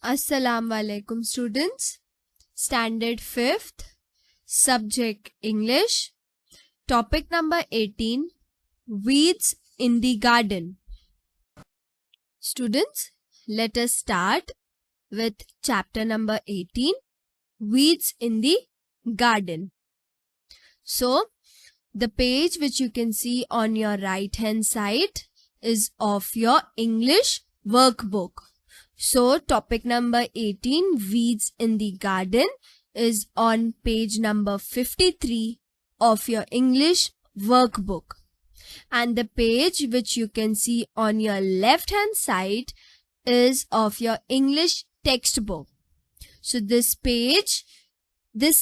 Assalamu alaikum students. Standard 5th, subject English, topic number 18, weeds in the garden. Students, let us start with chapter number 18, weeds in the garden. So, the page which you can see on your right hand side is of your English workbook. So, topic number 18, weeds in the garden, is on page number 53 of your English workbook. And the page which you can see on your left hand side is of your English textbook. So, this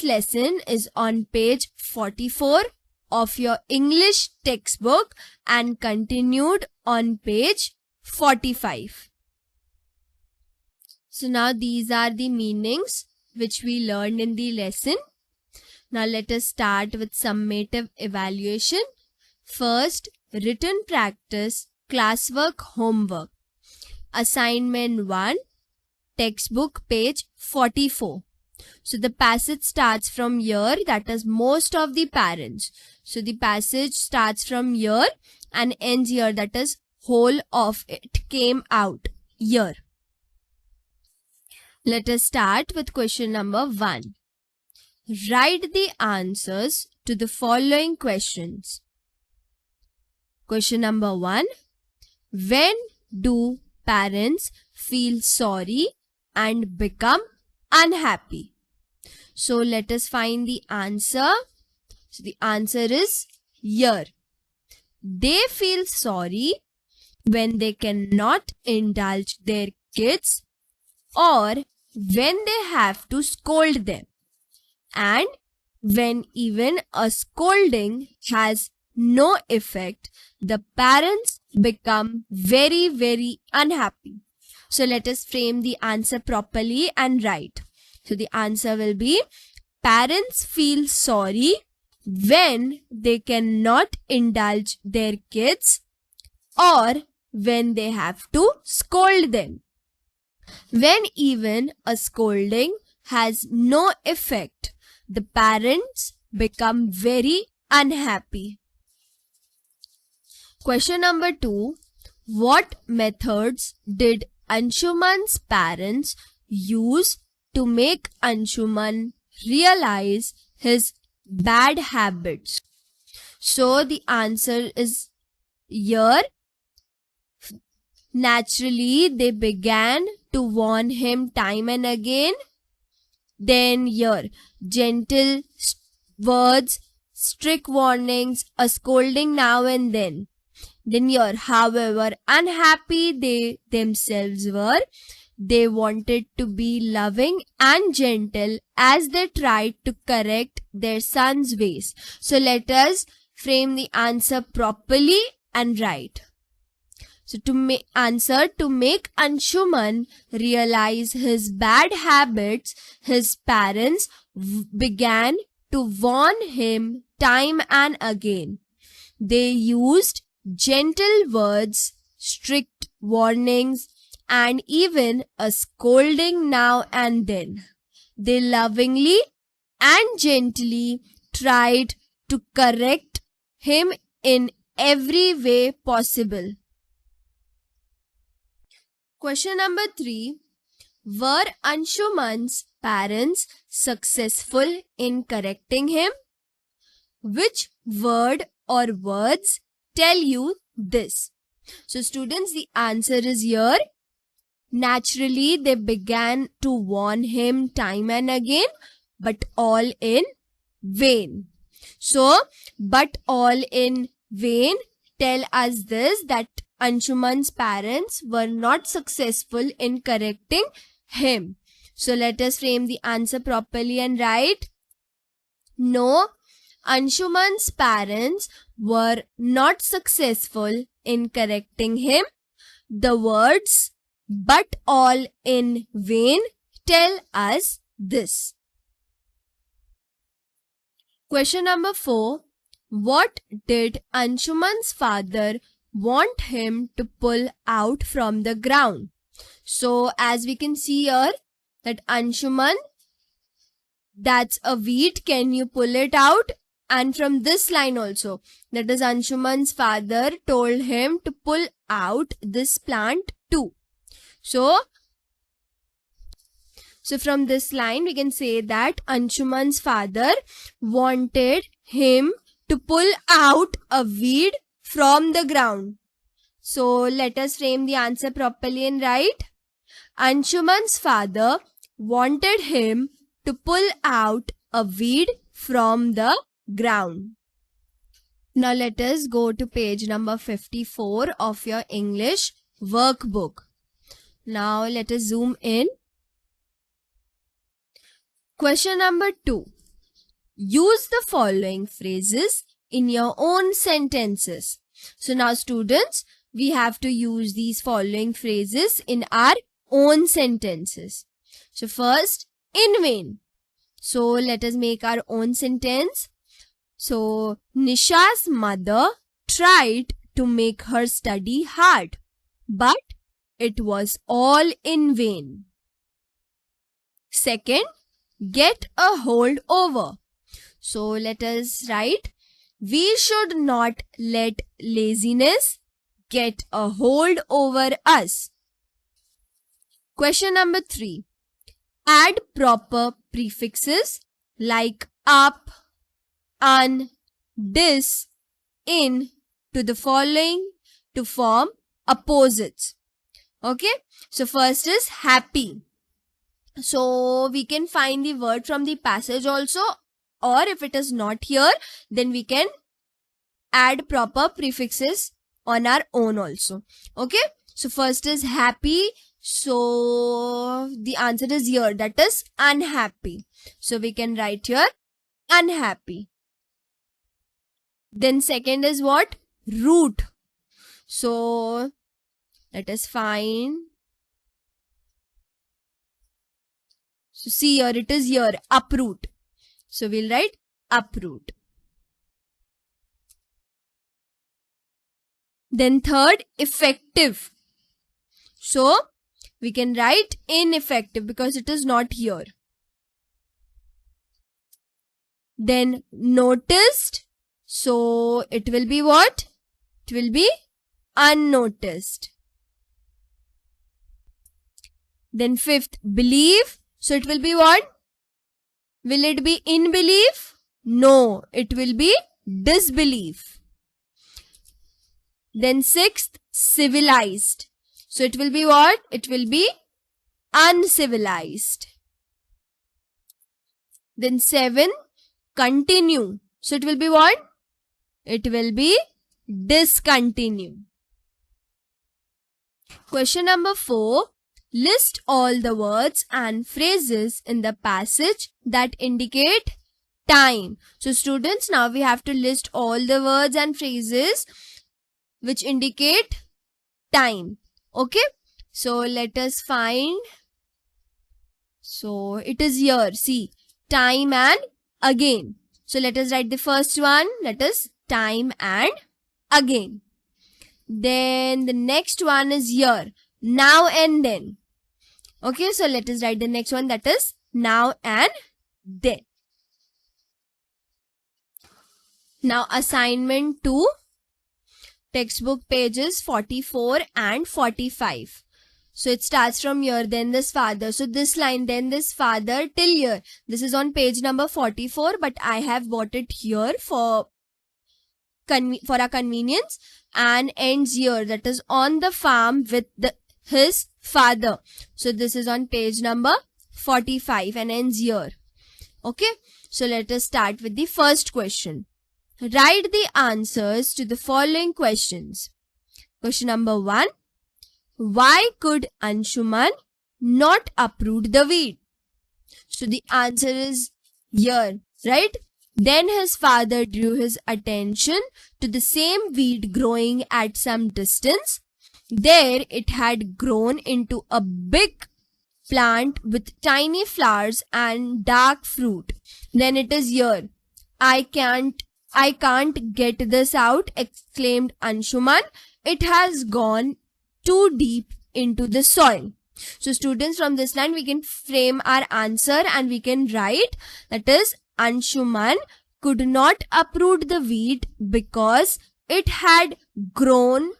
lesson is on page 44 of your English textbook and continued on page 45. So now these are the meanings which we learned in the lesson. Now let us start with summative evaluation. First, written practice, classwork, homework. Assignment 1, textbook page 44. So the passage starts from here, that is most of the parents. So the passage starts from here and ends here, that is whole of it came out here. Let us start with question number 1. Write the answers to the following questions. Question number 1. When do parents feel sorry and become unhappy? So let us find the answer. So the answer is here. They feel sorry when they cannot indulge their kids or when they have to scold them, and when even a scolding has no effect, the parents become very unhappy. So let us frame the answer properly and write. So the answer will be, parents feel sorry when they cannot indulge their kids or when they have to scold them. When even a scolding has no effect, the parents become very unhappy. Question number 2. What methods did Anshuman's parents use to make Anshuman realize his bad habits? So the answer is here. Naturally, they began to warn him time and again. Then here, gentle words, strict warnings, a scolding now and then. Then here, however unhappy they themselves were, they wanted to be loving and gentle as they tried to correct their son's ways. So let us frame the answer properly and write. So to make Anshuman realize his bad habits, his parents began to warn him time and again. They used gentle words, strict warnings, and even a scolding now and then. They lovingly and gently tried to correct him in every way possible. Question number 3. Were Anshuman's parents successful in correcting him? Which word or words tell you this? So students, the answer is here. Naturally, they began to warn him time and again, but all in vain. So, but all in vain tell us this, that Anshuman's parents were not successful in correcting him. So let us frame the answer properly and write. No, Anshuman's parents were not successful in correcting him. The words but all in vain tell us this. Question number 4. What did Anshuman's father want him to pull out from the ground? So as we can see here that Anshuman, that's a wheat. Can you pull it out? And from this line also, that is Anshuman's father told him to pull out this plant too. So from this line we can say that Anshuman's father wanted him to pull out a weed from the ground. So let us frame the answer properly and write. Anshuman's father wanted him to pull out a weed from the ground. Now let us go to page number 54 of your English workbook. Now let us zoom in. Question number 2. Use the following phrases in your own sentences. So now students, we have to use these following phrases in our own sentences. So first, in vain. So let us make our own sentence. So Nisha's mother tried to make her study hard, but it was all in vain. Second, get a hold over. So let us write, we should not let laziness get a hold over us. Question number 3. Add proper prefixes like up, un, dis, in to the following to form opposites. Okay. So first is happy. So we can find the word from the passage also, or if it is not here, then we can add proper prefixes on our own also. Okay. So first is happy. So the answer is here, that is unhappy. So we can write here unhappy. Then second is what? Root. So let us find. So see here, it is here, uproot. So we'll write uproot. Then third, effective. So we can write ineffective because it is not here. Then noticed. So it will be what? It will be unnoticed. Then fifth, believe. So it will be what? Will it be in belief? No, it will be disbelief. Then sixth, civilized. So it will be what? It will be uncivilized. Then 7, continue. So it will be what? It will be discontinue. Question number 4. List all the words and phrases in the passage that indicate time. So students, now we have to list all the words and phrases which indicate time. Okay. So let us find. So it is here. See, time and again. So let us write the first one. That is time and again. Then the next one is here. Now and then. Okay, so let us write the next one, that is now and then. Now assignment 2, textbook pages 44 and 45. So it starts from here, then this father. So this line, then this father till here. This is on page number 44, but I have bought it here for our convenience, and ends here, that is on the farm with his father. So this is on page number 45 and ends here. Okay. So let us start with the first question. Write the answers to the following questions. Question number 1. Why could Anshuman not uproot the weed? So the answer is here, right? Then his father drew his attention to the same weed growing at some distance. There it had grown into a big plant with tiny flowers and dark fruit. Then it is here. I can't get this out, exclaimed Anshuman. It has gone too deep into the soil. So students, from this line we can frame our answer and we can write that is Anshuman could not uproot the wheat because it had grown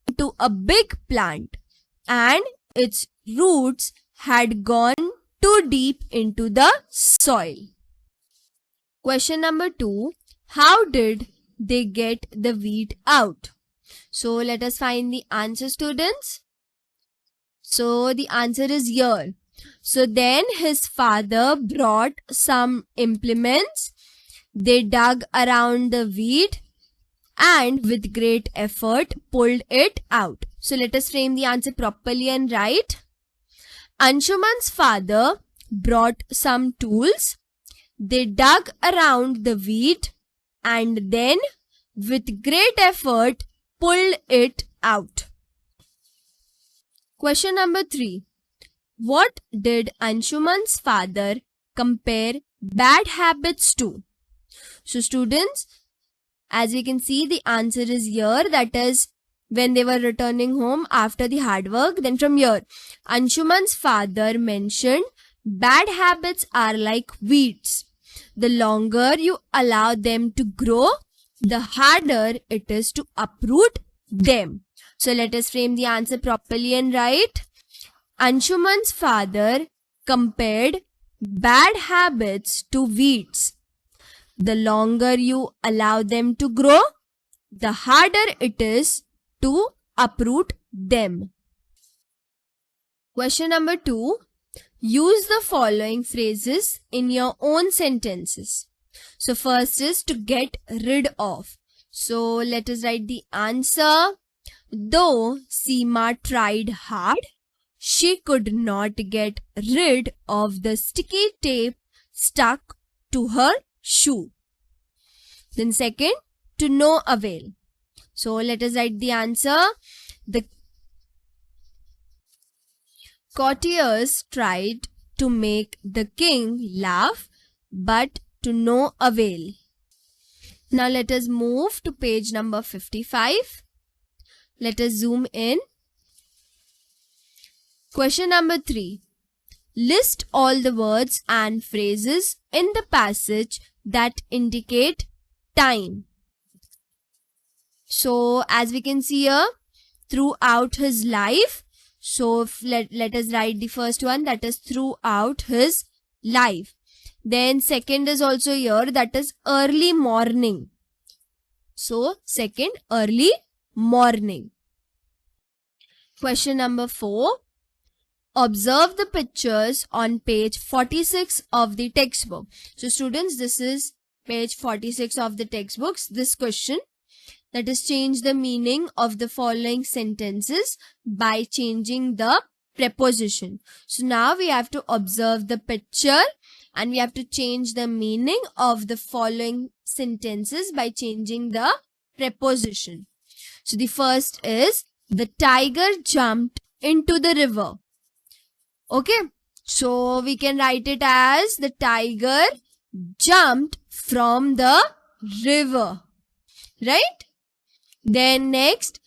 into a big plant and its roots had gone too deep into the soil. Question number 2. How did they get the wheat out? So let us find the answer, students. So the answer is here. So then his father brought some implements. They dug around the wheat and with great effort pulled it out. So let us frame the answer properly and write. Anshuman's father brought some tools. They dug around the wheat and then with great effort pulled it out. Question number 3. What did Anshuman's father compare bad habits to? So students, as we can see, the answer is here, that is when they were returning home after the hard work. Then from here, Anshuman's father mentioned bad habits are like weeds. The longer you allow them to grow, the harder it is to uproot them. So let us frame the answer properly and write. Anshuman's father compared bad habits to weeds. The longer you allow them to grow, the harder it is to uproot them. Question number 2. Use the following phrases in your own sentences. So first is to get rid of. So let us write the answer. Though Seema tried hard, she could not get rid of the sticky tape stuck to her shoe. Then second, to no avail. So let us write the answer. The courtiers tried to make the king laugh, but to no avail. Now let us move to page number 55. Let us zoom in. Question number 3. List all the words and phrases in the passage that indicate time. So as we can see here, throughout his life. So let us write the first one, that is throughout his life. Then second is also here, that is early morning. So second, early morning. Question number 4. Observe the pictures on page 46 of the textbook. So students, this is page 46 of the textbooks. This question, that is change the meaning of the following sentences by changing the preposition. So now we have to observe the picture and we have to change the meaning of the following sentences by changing the preposition. So the first is, the tiger jumped into the river. Okay, so we can write it as the tiger jumped from the river, right? Then next,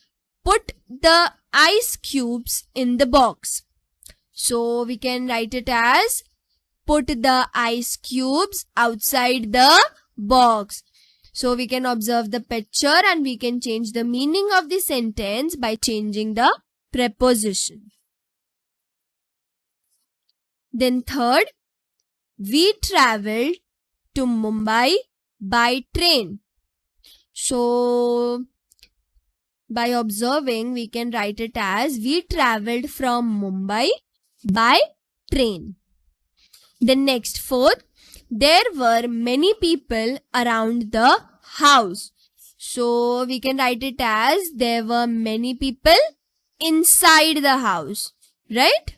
put the ice cubes in the box. So we can write it as, put the ice cubes outside the box. So we can observe the picture and we can change the meaning of the sentence by changing the preposition. Then third, we traveled to Mumbai by train. So by observing, we can write it as, we traveled from Mumbai by train. Then next, fourth, there were many people around the house. So we can write it as, there were many people inside the house, right?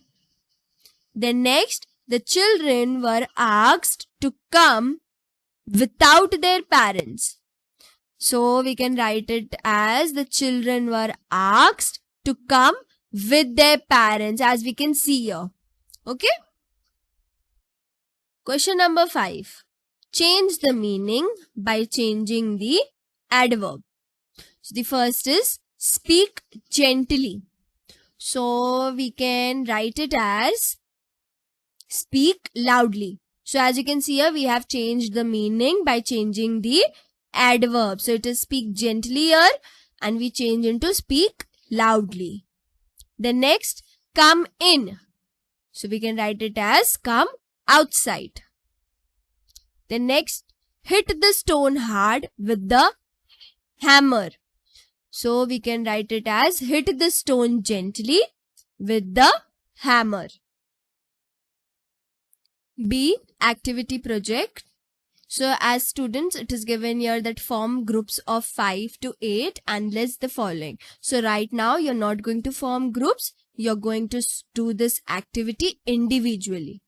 Then next, the children were asked to come without their parents. So we can write it as, the children were asked to come with their parents, as we can see here. Okay? Question number 5. Change the meaning by changing the adverb. So the first is, speak gently. So we can write it as speak loudly. So as you can see here, we have changed the meaning by changing the adverb. So it is speak gently here and we change into speak loudly. The next, come in. So we can write it as come outside. The next, hit the stone hard with the hammer. So we can write it as hit the stone gently with the hammer. B, activity project. So as students, it is given here that form groups of 5 to 8 and list the following. So right now you're not going to form groups. You're going to do this activity individually.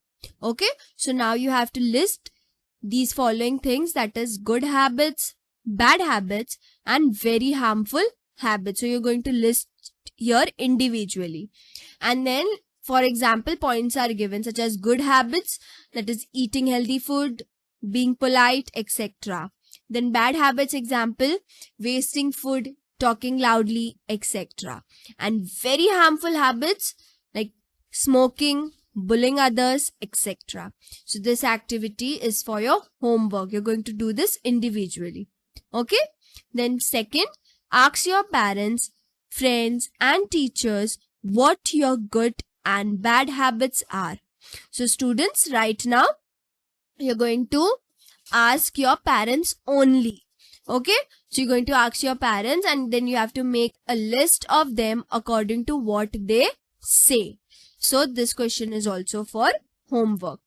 Okay. So now you have to list these following things, that is good habits, bad habits and very harmful habits. So you're going to list here individually. And then for example, points are given such as good habits, that is eating healthy food, being polite, etc. Then bad habits example, wasting food, talking loudly, etc. And very harmful habits like smoking, bullying others, etc. So this activity is for your homework. You're going to do this individually. Okay. Then second, ask your parents, friends and teachers what your good and bad habits are. So students, right now you're going to ask your parents only. Okay. So you're going to ask your parents and then you have to make a list of them according to what they say. So this question is also for homework.